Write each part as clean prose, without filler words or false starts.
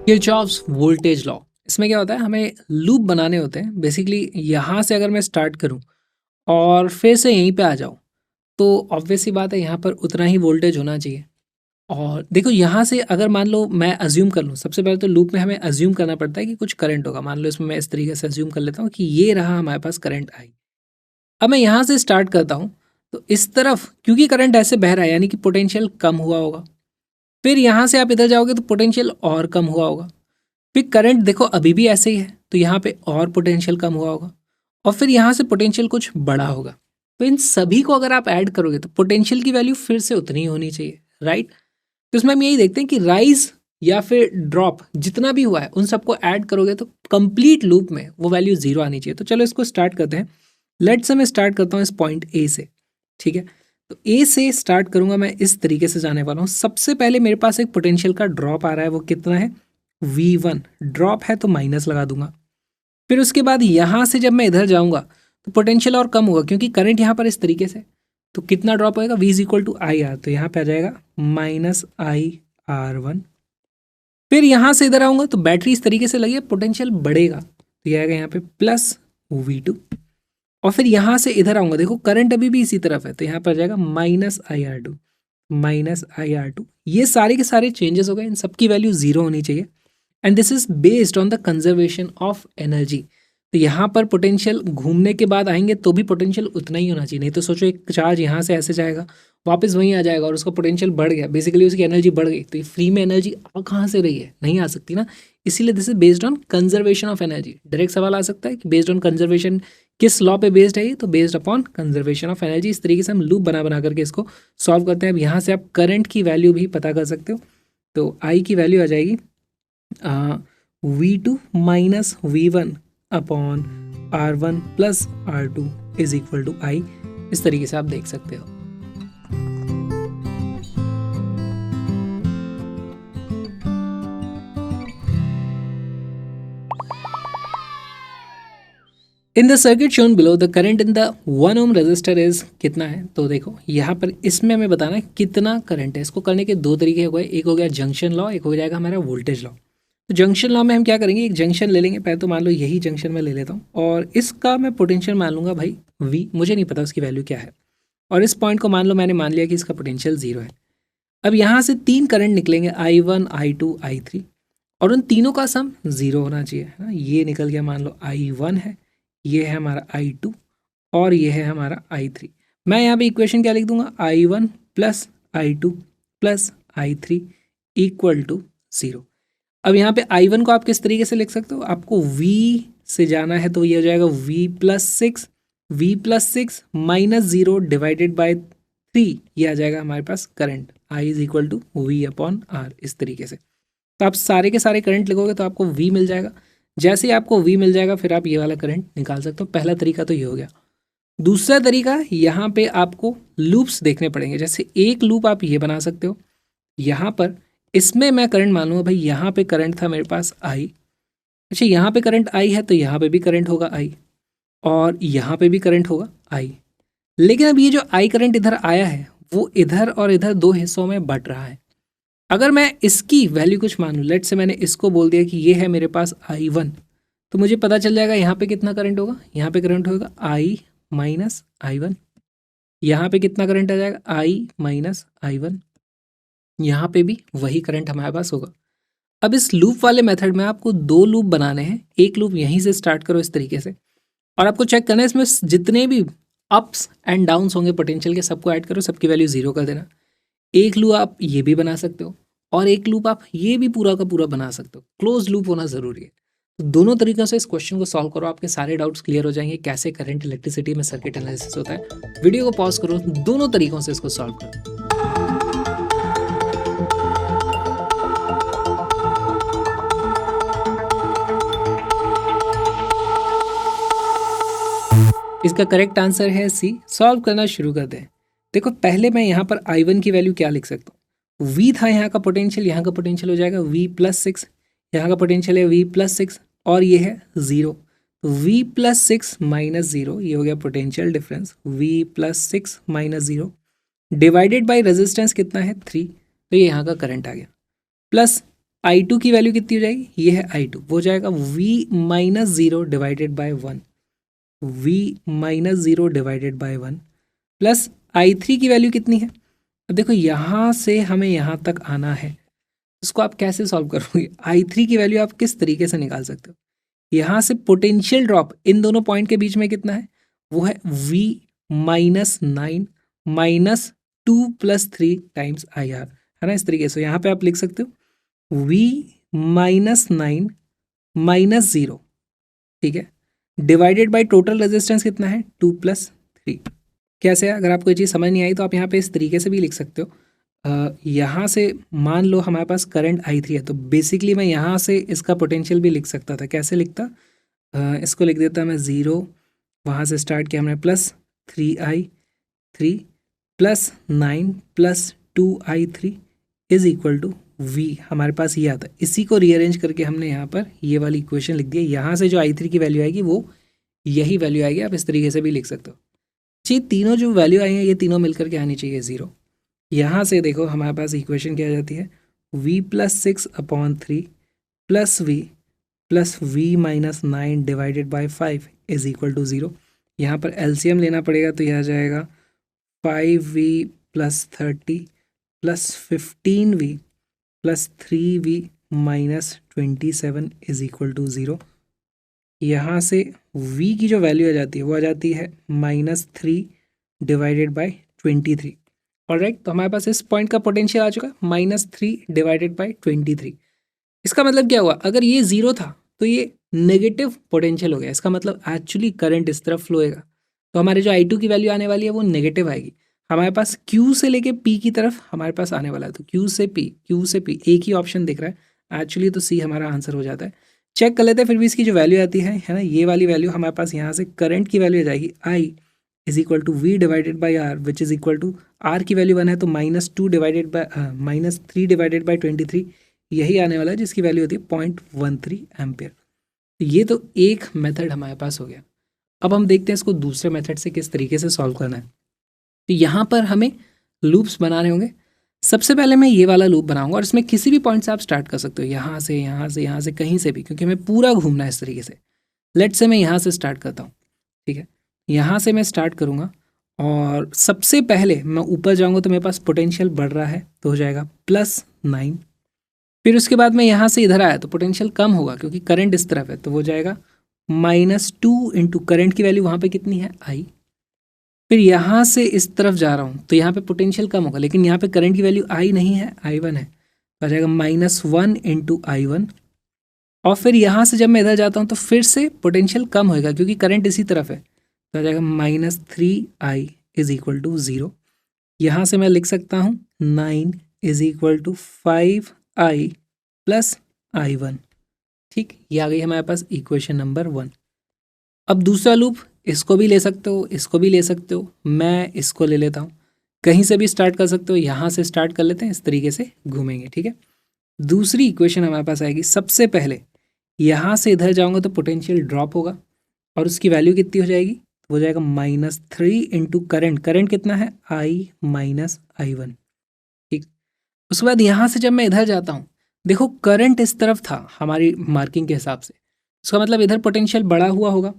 Kirchhoff's voltage law, इसमें क्या होता है, हमें लूप बनाने होते हैं। बेसिकली यहाँ से अगर मैं स्टार्ट करूँ और फिर से यहीं पे आ जाऊँ, तो ऑब्वियस सी बात है यहाँ पर उतना ही वोल्टेज होना चाहिए। और देखो यहाँ से अगर मान लो मैं अज्यूम कर लूँ, सबसे पहले तो लूप में हमें अज्यूम करना पड़ता है कि कुछ करंट होगा। मान लो इसमें मैं इस तरीके से अज्यूम कर लेता हूँ कि ये रहा हमारे पास करंट आई। अब मैं यहाँ से स्टार्ट करता हूँ तो इस तरफ क्योंकि करंट ऐसे बह रहा है यानी कि पोटेंशियल कम हुआ होगा। फिर यहाँ से आप इधर जाओगे तो पोटेंशियल और कम हुआ होगा। फिर करंट देखो अभी भी ऐसे ही है तो यहाँ पे और पोटेंशियल कम हुआ होगा। और फिर यहाँ से पोटेंशियल कुछ बड़ा होगा। तो इन सभी को अगर आप ऐड करोगे तो पोटेंशियल की वैल्यू फिर से उतनी ही होनी चाहिए, राइट। तो इसमें हम यही देखते हैं कि राइज या फिर ड्रॉप जितना भी हुआ है उन सबको ऐड करोगे तो कंप्लीट लूप में वो वैल्यू जीरो आनी चाहिए। तो चलो इसको स्टार्ट करते हैं। लेट्स से मैं स्टार्ट करता हूँ इस पॉइंट ए से, ठीक है। तो ए से स्टार्ट करूंगा, मैं इस तरीके से जाने वाला हूँ। सबसे पहले मेरे पास एक पोटेंशियल का ड्रॉप आ रहा है, वो कितना है, V1 ड्रॉप है तो माइनस लगा दूंगा। फिर उसके बाद यहाँ से जब मैं इधर जाऊंगा तो पोटेंशियल और कम होगा क्योंकि करंट यहाँ पर इस तरीके से, तो कितना ड्रॉप होएगा, V is equal to I R, तो यहाँ पे आ जाएगा -IR1। फिर यहाँ से इधर आऊंगा तो बैटरी इस तरीके से लगी है, पोटेंशियल बढ़ेगा तो ये आएगा यहाँ पे +V2। और फिर यहाँ से इधर आऊंगा, देखो करंट अभी भी इसी तरफ है तो यहाँ पर आ जाएगा -IR2। ये सारे के सारे चेंजेस हो गए, इन सबकी वैल्यू जीरो होनी चाहिए। And this is based on the conservation of energy. तो यहाँ पर पोटेंशियल घूमने के बाद आएंगे तो भी पोटेंशियल उतना ही होना चाहिए। नहीं तो सोचो एक चार्ज यहाँ से ऐसे जाएगा वापस वहीं आ जाएगा और उसका पोटेंशियल बढ़ गया, बेसिकली उसकी एनर्जी बढ़ गई, तो ये फ्री में एनर्जी आ कहाँ से रही है, नहीं आ सकती ना। इसीलिए this is based on conservation of energy. Direct सवाल आ सकता है कि बेस्ड ऑन कंजर्वेशन किस लॉ पे बेस्ड है ये, तो based upon conservation of energy. इस तरीके से हम लूप बना बना करके इसको सॉल्व करते हैं। अब यहाँ से आप करंट की वैल्यू भी पता कर सकते हो। तो आई की वैल्यू आ जाएगी V2 minus V1 upon R1 plus R2 is equal to I. इस तरीके से आप देख सकते हो। In the circuit shown below the current in the 1 ohm resistor is कितना है। तो देखो यहाँ पर इसमें हमें बताना है कितना करंट है। इसको करने के दो तरीके हो गए, एक हो गया जंक्शन लॉ, एक हो जाएगा हमारा वोल्टेज लॉ। तो जंक्शन लॉ में हम क्या करेंगे, एक जंक्शन ले लेंगे। पहले तो मान लो यही जंक्शन मैं ले लेता हूँ और इसका मैं पोटेंशियल मान लूंगा भाई V, मुझे नहीं पता उसकी वैल्यू क्या है। और इस पॉइंट को मान लो मैंने मान लिया कि इसका पोटेंशियल जीरो है। अब यहाँ से तीन करंट निकलेंगे, I1 I2 I3, और उन तीनों का सम जीरो होना चाहिए, है ना। ये निकल गया, मान लो I1 है, ये है हमारा I2 और ये है हमारा I3। मैं यहाँ पे इक्वेशन क्या लिख दूंगा, I1 plus I2 plus I3 equal to 0। अब यहाँ पे I1 को आप किस तरीके से लिख सकते हो, आपको V से जाना है तो ये हो जाएगा V plus six minus 0 divided by 3, ये आ जाएगा हमारे पास current I is equal to V upon R। इस तरीके से तो आप सारे के सारे करंट लिखोगे तो आपको V मिल जाएगा। जैसे ही आपको V मिल जाएगा फिर आप ये वाला करंट निकाल सकते हो। पहला तरीका तो ये हो गया। दूसरा तरीका, यहाँ पे आपको लूप्स देखने पड़ेंगे। जैसे एक लूप आप ये बना सकते हो, यहाँ पर इसमें मैं करंट मानूंगा भाई, यहाँ पे करंट था मेरे पास I। अच्छा यहाँ पे करंट I है तो यहाँ पे भी करंट होगा I और यहाँ पे भी करंट होगा I। लेकिन अब ये जो I करंट इधर आया है वो इधर और इधर दो हिस्सों में बट रहा है। अगर मैं इसकी वैल्यू कुछ मान लूँ, लेट से मैंने इसको बोल दिया कि ये है मेरे पास I1, तो मुझे पता चल जाएगा यहाँ पे कितना करंट होगा, यहाँ पे करंट होगा I माइनस I1। यहाँ पे कितना करंट आ जाएगा, I माइनस I1। यहाँ पे भी वही करंट हमारे पास होगा। अब इस लूप वाले मेथड में आपको दो लूप बनाने हैं। एक लूप यहीं से स्टार्ट करो इस तरीके से, और आपको चेक करना है इसमें जितने भी अप्स एंड डाउन्स होंगे पोटेंशियल के सबको ऐड करो, सबकी वैल्यू जीरो कर देना। एक लूप आप ये भी बना सकते हो और एक लूप आप ये भी पूरा का पूरा बना सकते हो। क्लोज लूप होना जरूरी है। तो दोनों तरीकों से इस क्वेश्चन को सॉल्व करो, आपके सारे डाउट्स क्लियर हो जाएंगे कैसे करंट इलेक्ट्रिसिटी में सर्किट एनालिसिस होता है। वीडियो को पॉज करो, दोनों तरीकों से इसको सॉल्व करो। इसका करेक्ट आंसर है सी। सॉल्व करना शुरू कर दें। देखो पहले मैं यहाँ पर I1 की वैल्यू क्या लिख सकता हूँ, V था यहाँ का पोटेंशियल, यहाँ का पोटेंशियल हो जाएगा V प्लस सिक्स, यहाँ का पोटेंशियल है V प्लस सिक्स और ये है 0। तो V प्लस सिक्स माइनस 0, ये हो गया potential difference, V plus six minus 0 divided by resistance कितना है 3। तो ये यहाँ का करंट आ गया। प्लस I2 की वैल्यू कितनी हो जाएगी, ये है I2, वो हो जाएगा V minus 0 divided bye 1, V minus 0 divided bye 1, plus I3 की वैल्यू कितनी है। अब देखो यहाँ से हमें यहाँ तक आना है, इसको आप कैसे सॉल्व करोगे। I3 की वैल्यू आप किस तरीके से निकाल सकते हो, यहाँ से पोटेंशियल ड्रॉप इन दोनों पॉइंट के बीच में कितना है, वो है V minus 9 minus 2 plus 3 times IR, है ना। इस तरीके से यहाँ पे आप लिख सकते हो V माइनस 9 माइनस 0, ठीक है, डिवाइडेड बाय टोटल रेजिस्टेंस कितना है 2 प्लस 3। कैसे है, अगर आपको ये चीज़ समझ नहीं आई तो आप यहाँ पे इस तरीके से भी लिख सकते हो। यहाँ से मान लो हमारे पास करंट I3 है, तो बेसिकली मैं यहाँ से इसका पोटेंशियल भी लिख सकता था। कैसे लिखता, इसको लिख देता मैं 0, वहाँ से स्टार्ट किया हमने plus 3I3 plus 9 plus 2I3 is equal to V। हमारे पास ये आता है, इसी को रीअरेंज करके हमने यहाँ पर ये वाली इक्वेशन लिख दी है। यहाँ से जो I3 की वैल्यू आएगी वो यही वैल्यू आएगी, आप इस तरीके से भी लिख सकते हो। जी, तीनों जो वैल्यू आई हैं ये तीनों मिलकर के आनी चाहिए 0। यहाँ से देखो हमारे पास इक्वेशन क्या आ जाती है, V plus 6/3 plus V minus 9 divided by 5 is equal to 0। यहाँ पर LCM लेना पड़ेगा, तो यह आ जाएगा 5V plus 30 plus 15V plus 3V minus 27 is equal to 0। यहाँ से V की जो वैल्यू आ जाती है वो आ जाती है -3 डिवाइडेड बाई 23। ऑलराइट, तो हमारे पास इस पॉइंट का पोटेंशियल आ चुका है -3 डिवाइडेड बाई 23। इसका मतलब क्या हुआ, अगर ये 0 था तो ये नेगेटिव पोटेंशियल हो गया। इसका मतलब एक्चुअली करंट इस तरफ फ्लो होएगा, तो हमारे जो I2 की वैल्यू आने वाली है वो नेगेटिव आएगी। हमारे पास Q से लेके P की तरफ हमारे पास आने वाला है, तो Q से P एक ही ऑप्शन दिख रहा है एक्चुअली, तो C हमारा आंसर हो जाता है। चेक कर लेते हैं फिर भी इसकी जो वैल्यू आती है ना, ये वाली वैल्यू हमारे पास यहाँ से करंट की वैल्यू आ जाएगी I is equal to V divided by R, which is equal to R की वैल्यू 1 है तो -2 डिवाइडेड बाई -3 डिवाइडेड बाई 23 यही आने वाला है, जिसकी वैल्यू होती है 0.13 एम्पियर। ये तो एक मेथड हमारे पास हो गया। अब हम देखते हैं इसको दूसरे मेथड से किस तरीके से सॉल्व करना है। तो यहाँ पर हमें लूप्स बनाने होंगे। सबसे पहले मैं ये वाला लूप बनाऊंगा और इसमें किसी भी पॉइंट से आप स्टार्ट कर सकते हो, यहाँ से यहाँ से यहाँ से कहीं से भी, क्योंकि हमें पूरा घूमना है इस तरीके से। लेट से मैं यहाँ से स्टार्ट करता हूँ, ठीक है, यहाँ से मैं स्टार्ट करूँगा और सबसे पहले मैं ऊपर जाऊँगा तो मेरे पास पोटेंशियल बढ़ रहा है, तो हो जाएगा +9। फिर उसके बाद मैं यहाँ से इधर आया तो पोटेंशियल कम होगा क्योंकि करंट इस तरफ है, तो वो जाएगा -2 इंटू करंट की वैल्यू वहाँ पे कितनी है I। फिर यहाँ से इस तरफ जा रहा हूँ तो यहाँ पे पोटेंशियल कम होगा, लेकिन यहाँ पे करंट की वैल्यू I नहीं है, I1 है, तो आ जाएगा -1 इंटू I1। और फिर यहाँ से जब मैं इधर जाता हूँ तो फिर से पोटेंशियल कम होएगा क्योंकि करंट इसी तरफ है, तो आ जाएगा -3I इज इक्वल टू 0। यहाँ से मैं लिख सकता हूँ 9 is equal to 5I plus I1। ठीक, ये आ गई हमारे पास इक्वेशन नंबर 1। अब दूसरा लूप, इसको भी ले सकते हो, इसको भी ले सकते हो, मैं इसको ले लेता हूँ। कहीं से भी स्टार्ट कर सकते हो, यहाँ से स्टार्ट कर लेते हैं, इस तरीके से घूमेंगे, ठीक है। दूसरी इक्वेशन हमारे पास आएगी, सबसे पहले यहाँ से इधर जाऊँगा तो पोटेंशियल ड्रॉप होगा और उसकी वैल्यू कितनी हो जाएगी, हो जाएगा -3 इंटू करंट कितना है I माइनस I1। ठीक, उसके बाद यहाँ से जब मैं इधर जाता हूँ, देखो करंट इस तरफ था हमारी मार्किंग के हिसाब से, उसका मतलब इधर पोटेंशियल बढ़ा हुआ होगा,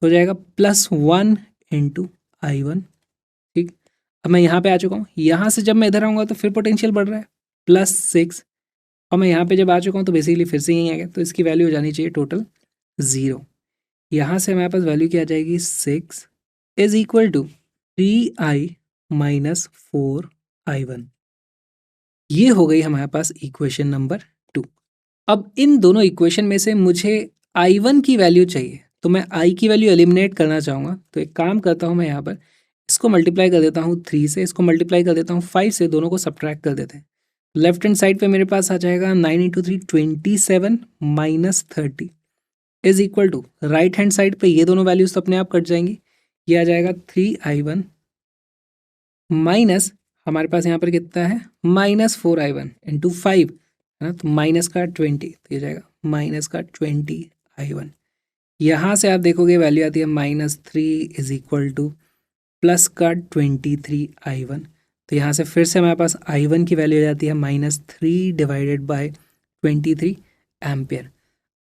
हो जाएगा +1 इंटू I1। ठीक, अब मैं यहाँ पे आ चुका हूँ, यहाँ से जब मैं इधर आऊँगा तो फिर पोटेंशियल बढ़ रहा है +6, और मैं यहाँ पे जब आ चुका हूँ तो बेसिकली फिर से यहीं आ गया, तो इसकी वैल्यू हो जानी चाहिए टोटल 0। यहाँ से हमारे पास वैल्यू क्या आ जाएगी 6 is equal to 3I minus 4I1। ये हो गई हमारे पास इक्वेशन नंबर 2। अब इन दोनों इक्वेशन में से मुझे I1 की वैल्यू चाहिए, तो मैं I की वैल्यू एलिमिनेट करना चाहूँगा, तो एक काम करता हूँ मैं यहाँ पर इसको मल्टीप्लाई कर देता हूँ 3 से, इसको मल्टीप्लाई कर देता हूँ 5 से, दोनों को सब्ट्रैक्ट कर देते हैं। लेफ्ट हैंड साइड पे मेरे पास आ जाएगा 9 into 3 27 minus 30 is equal to, right hand side पे ये दोनों वैल्यूज तो अपने आप कट जाएंगी, ये आ जाएगा 3I1 माइनस हमारे पास यहाँ पर कितना है -4I1 इंटू 5, है ना, तो माइनस का 20, तो ये जाएगा माइनस का 20I1। यहाँ से आप देखोगे वैल्यू आती है -3 इज इक्वल टू प्लस का 23I1, तो यहाँ से फिर से हमारे पास I1 की वैल्यू हो जाती है -3/23 एम्पियर।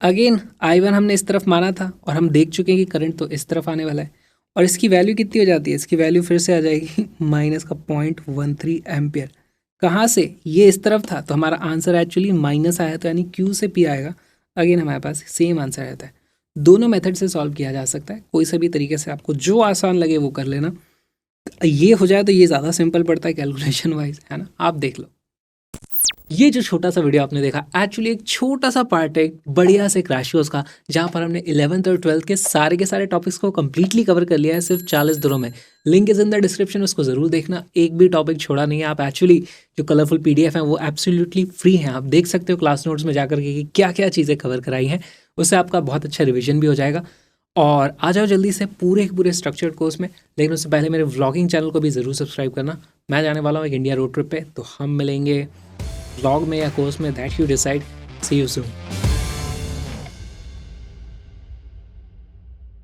अगेन I1 हमने इस तरफ माना था और हम देख चुके हैं कि करंट तो इस तरफ आने वाला है, और इसकी वैल्यू कितनी हो जाती है, इसकी वैल्यू फिर से आ जाएगी -0.13 एम्पियर। कहाँ से, ये इस तरफ था, तो हमारा आंसर एक्चुअली माइनस आया, तो यानी Q से P आएगा। अगेन हमारे पास सेम आंसर रहता है। दोनों मेथड से सॉल्व किया जा सकता है, कोई सा भी तरीके से आपको जो आसान लगे वो कर लेना। ये हो जाए तो ये ज़्यादा सिंपल पड़ता है कैलकुलेशन वाइज, है ना, आप देख लो। ये जो छोटा सा वीडियो आपने देखा एक्चुअली एक छोटा सा पार्ट है बढ़िया से क्रैश कोर्स का, जहाँ पर हमने 11th और 12th के सारे टॉपिक्स को कंप्लीटली कवर कर लिया है सिर्फ 40 दिनों में। Link is in the description, उसको ज़रूर देखना, एक भी टॉपिक छोड़ा नहीं है। आप एक्चुअली जो कलरफुल PDF हैं वो एब्सोल्युटली फ्री हैं, आप देख सकते हो क्लास नोट्स में जाकर के कि क्या क्या चीज़ें कवर कराई हैं, उससे आपका बहुत अच्छा रिविजन भी हो जाएगा। और आ जाओ जल्दी से पूरे स्ट्रक्चर्ड कोर्स में, लेकिन उससे पहले मेरे व्लॉगिंग चैनल को भी ज़रूर सब्सक्राइब करना। मैं जाने वाला हूँ एक इंडिया रोड ट्रिप पे, तो हम मिलेंगे व्लॉग में या कोर्स में, that you decide. See you soon.